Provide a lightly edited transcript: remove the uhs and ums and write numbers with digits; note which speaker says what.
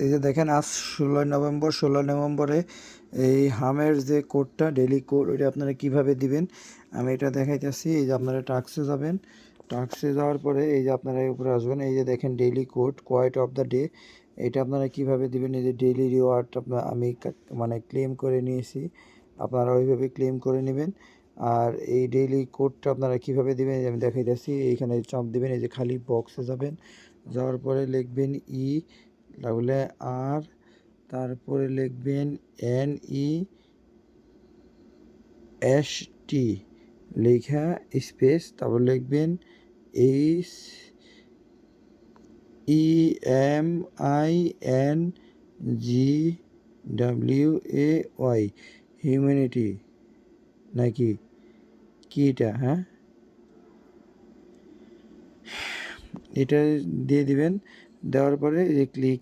Speaker 1: এই যে দেখেন আজ 16 নভেম্বর, 16 নভেম্বরে এই হামের যে কোডটা ডেইলি কোড ওইটা আপনারা কিভাবে দিবেন আমি এটা দেখাইতেছি। এই যে আপনারা টাস্কে যাবেন, টাস্কে যাওয়ার পরে এই যে আপনারা উপরে আসবেন, এই যে দেখেন daily quote quote of the day, এটা আপনারা কিভাবে দিবেন। এই যে ডেইলি রিওয়ার্ড আপনার আমি মানে ক্লেম করে নিয়েছি, আপনারা ওইভাবে ক্লেম করে নেবেন। আর এই ডেইলি কোডটা আপনারা কিভাবে দিবেন আমি দেখাইতেছি। এইখানে চাপ দিবেন, এই যে খালি বক্সে যাবেন, যাওয়ার পরে লিখবেন তাহলে আর, তারপরে লিখবেন NEST লেখা স্পেস, তারপর লিখবেন HEMINGWAY হিউম্যানিটি নাকি কি এটা, হ্যাঁ এটা দিয়ে দিবেন। দেওয়ার পরে এই ক্লিক